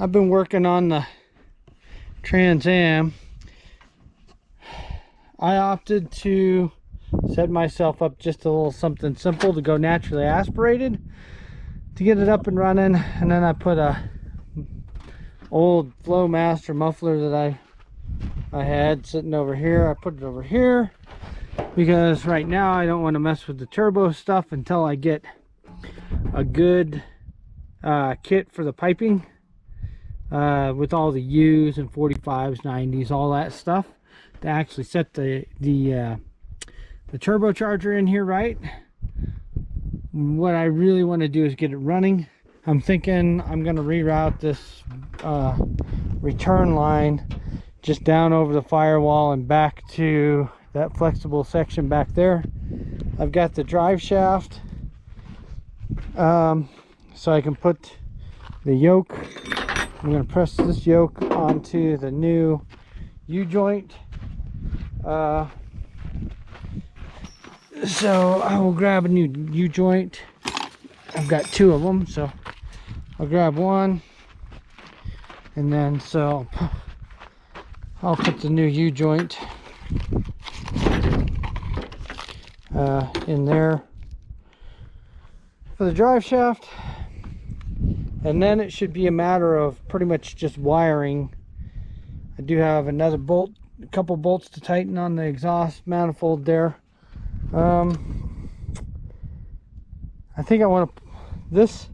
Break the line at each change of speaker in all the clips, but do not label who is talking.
I've been working on the Trans Am. I opted to set myself up just a little something simple to go naturally aspirated to get it up and running, and then I put a old Flowmaster muffler that I had sitting over here. I put it over here because right now I don't want to mess with the turbo stuff until I get a good kit for the piping with all the U's and 45s, 90s, all that stuff to actually set the turbocharger in here right. What I really want to do is get it running. I'm thinking I'm going to reroute this return line just down over the firewall and back to that flexible section back there. I've got the drive shaft so I can put the yoke. I'm going to press this yoke onto the new U-joint. So I will grab a new U-joint. I've got two of them, so I'll grab one, and then so I'll put the new U-joint in there for the drive shaft, and then it should be a matter of pretty much just wiring. I do have another bolt, a couple bolts to tighten on the exhaust manifold there. I think I want to, this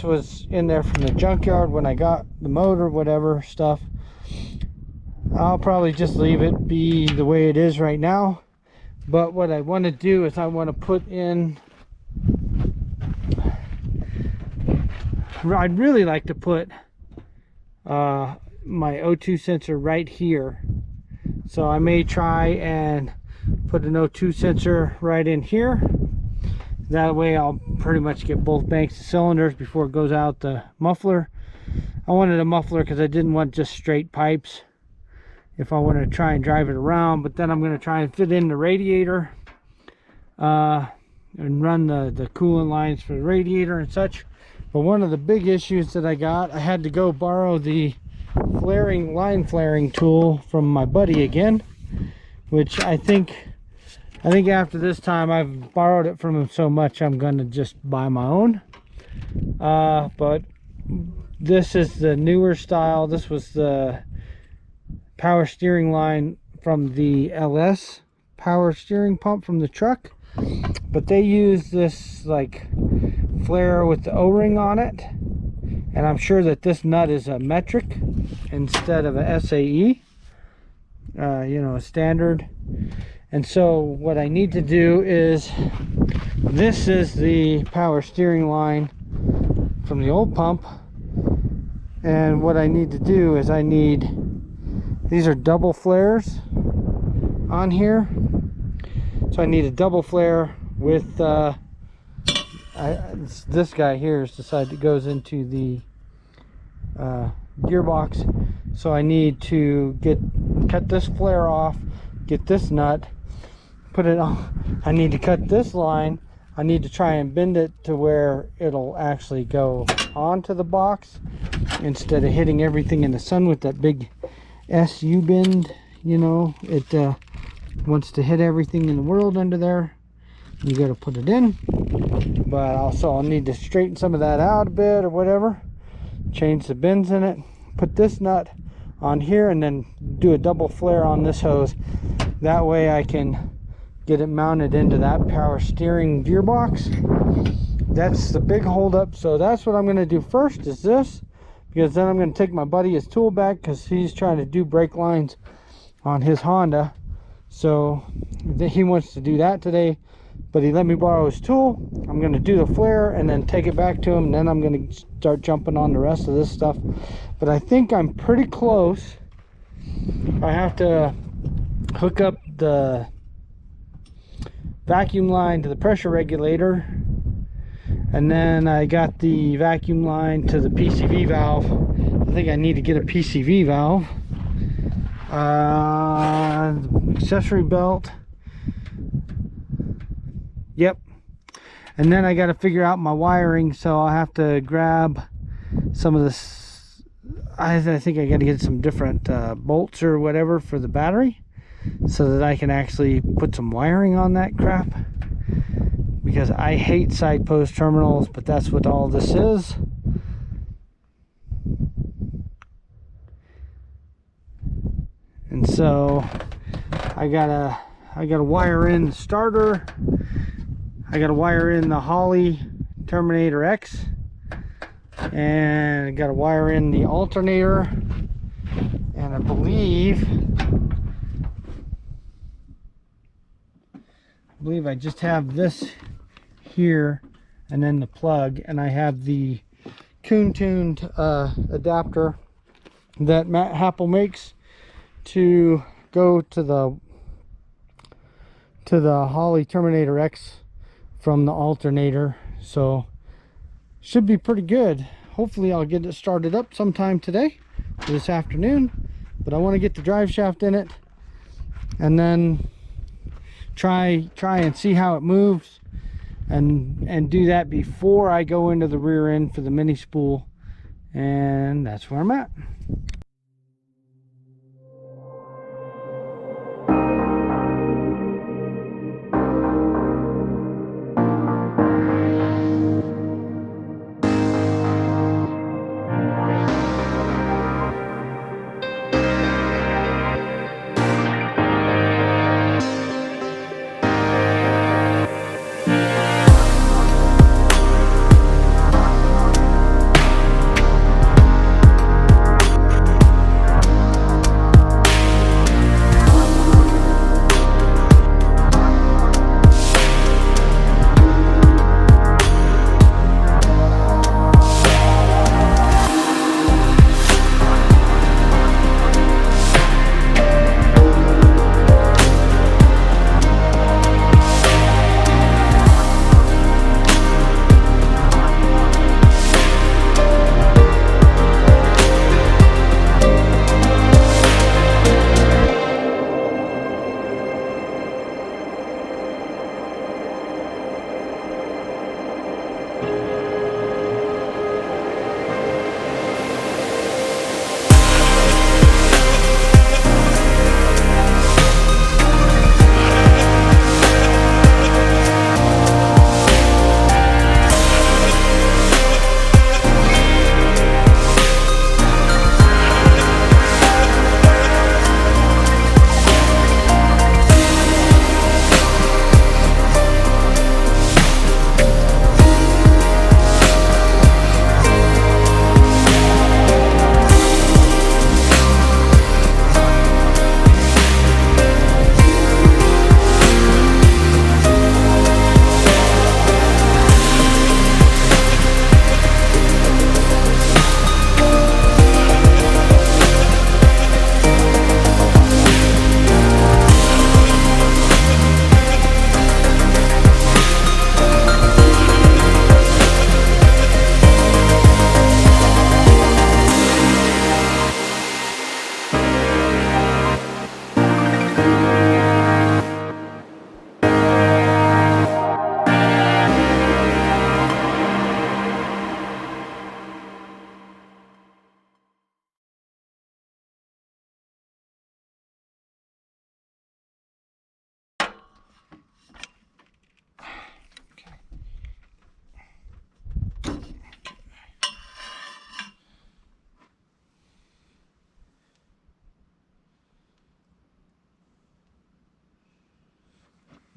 was in there from the junkyard when I got the motor, whatever stuff. I'll probably just leave it be the way it is right now, but what I want to do is I want to put in, I'd really like to put my O2 sensor right here, so I may try and put an O2 sensor right in here. That way I'll pretty much get both banks of cylinders before it goes out the muffler. I wanted a muffler because I didn't want just straight pipes if I wanted to try and drive it around, but then I'm going to try and fit in the radiator and run the coolant lines for the radiator and such. But one of the big issues that I had to go borrow the line flaring tool from my buddy again, which I think after this time I've borrowed it from him so much I'm gonna just buy my own. But this is the newer style. This was the power steering line from the LS power steering pump from the truck, but they use this like flare with the O-ring on it, and I'm sure that this nut is a metric instead of a SAE, you know, a standard. And so what I need to do is, this is the power steering line from the old pump, and what I need to do is these are double flares on here, so I need a double flare with this guy here is the side that goes into the gearbox, so I need to cut this flare off, get this nut, put it on. I need to cut this line. I need to try and bend it to where it'll actually go onto the box instead of hitting everything in the sun with that big SU bend. You know, it wants to hit everything in the world under there. You got to put it in, but also I'll need to straighten some of that out a bit or whatever, change the bends in it, put this nut on here, and then do a double flare on this hose. That way I can get it mounted into that power steering gearbox. That's the big holdup. So that's what I'm going to do first, is this, because then I'm going to take my buddy his tool back because he's trying to do brake lines on his Honda. So he wants to do that today, but he let me borrow his tool. I'm going to do the flare and then take it back to him, and then I'm going to start jumping on the rest of this stuff. But I think I'm pretty close. I have to hook up the vacuum line to the pressure regulator, and then I got the vacuum line to the PCV valve. I think I need to get a PCV valve, accessory belt. Yep. And then I got to figure out my wiring, so I'll have to grab some of I think I got to get some different bolts or whatever for the battery, so that I can actually put some wiring on that crap, because I hate side post terminals, but that's what all this is. And so I gotta wire in the starter, I gotta wire in the Holley Terminator X, and I gotta wire in the alternator, and I believe I just have this here, and then the plug, and I have the Coon-tuned adapter that Matt Happel makes to go to the Holley Terminator X from the alternator. So should be pretty good. Hopefully I'll get it started up sometime today or this afternoon, but I want to get the drive shaft in it and then try and see how it moves, and do that before I go into the rear end for the mini spool. And that's where I'm at.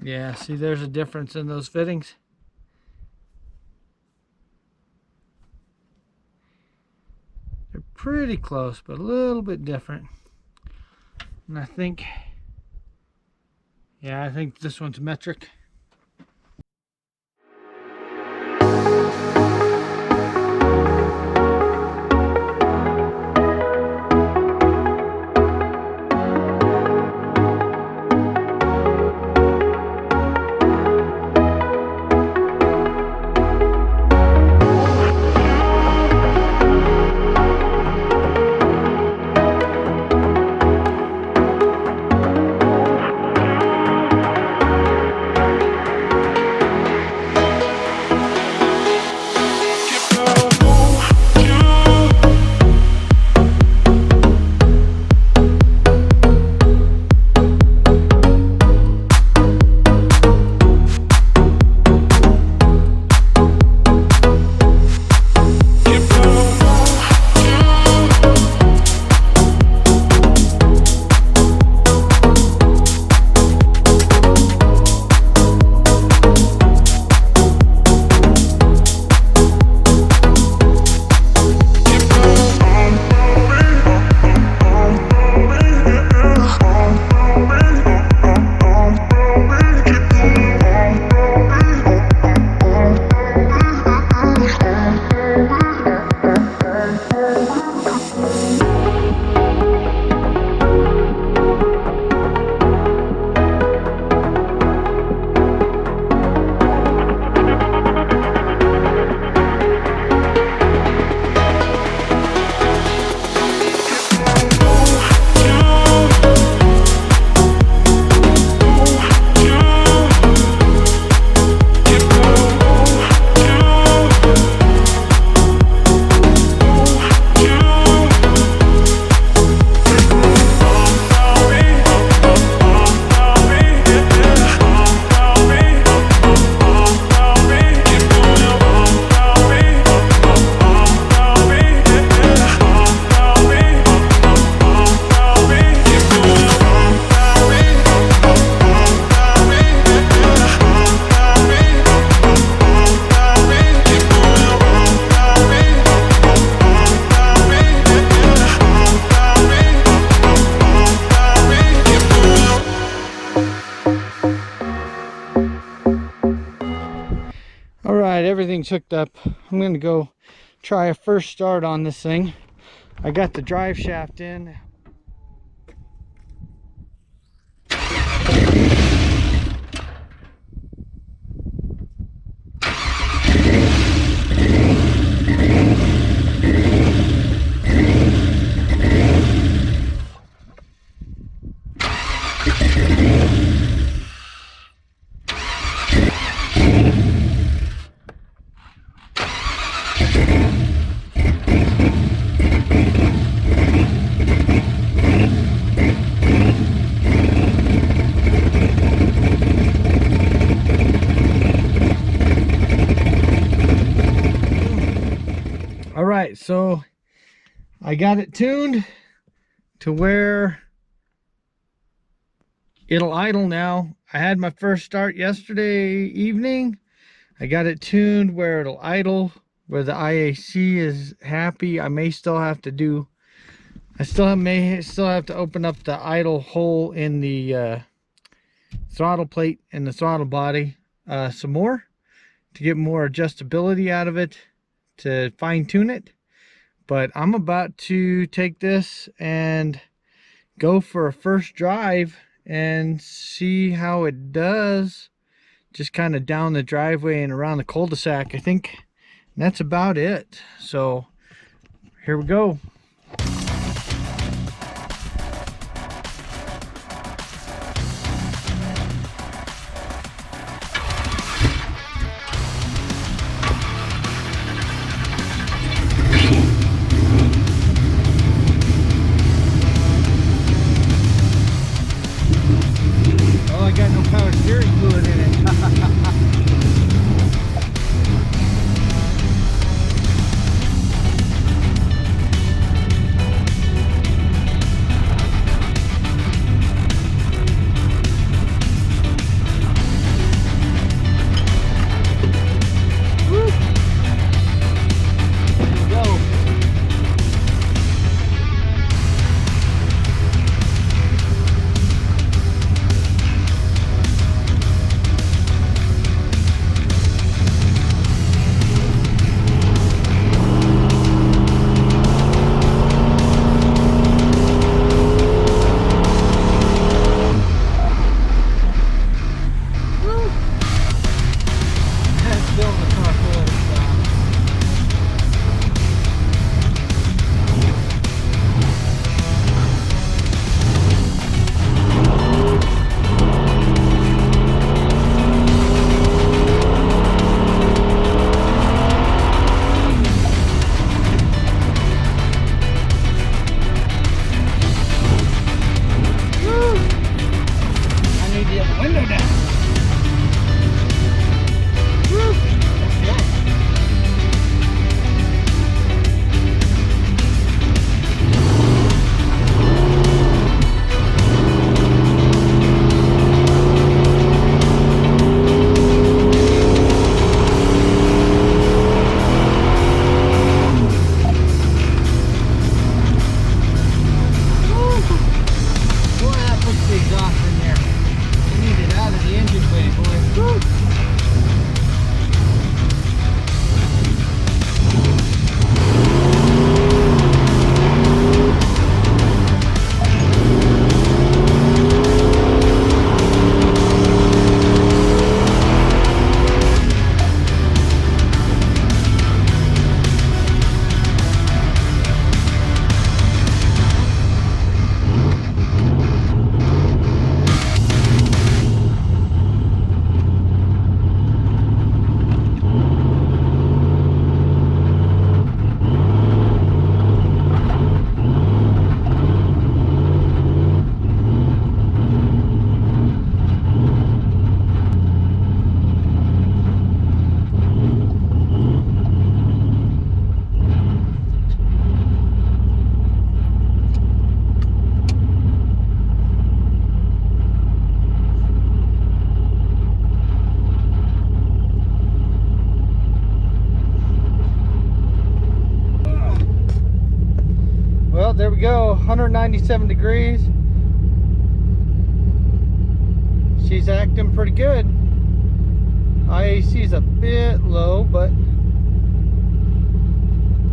Yeah, see, there's a difference in those fittings. They're pretty close, but a little bit different. And I think, yeah, I think this one's metric. everything's hooked up. I'm gonna go try a first start on this thing. I got the drive shaft in. All right, so I got it tuned to where it'll idle now. I had my first start yesterday evening. I got it tuned where it'll idle, where the IAC is happy. I may still have to do, may still have to open up the idle hole in the throttle plate and the throttle body some more to get more adjustability out of it, to fine tune it. But I'm about to take this and go for a first drive and see how it does, just kind of down the driveway and around the cul-de-sac. I think that's about it. So here we go. I got no power steering fluid in it. Well, there we go, 197 degrees. She's acting pretty good. IAC is a bit low, but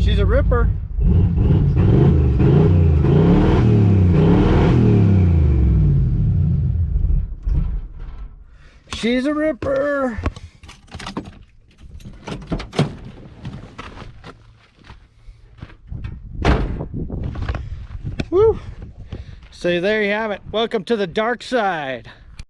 She's a ripper. She's a ripper. Woo! So there you have it. Welcome to the dark side.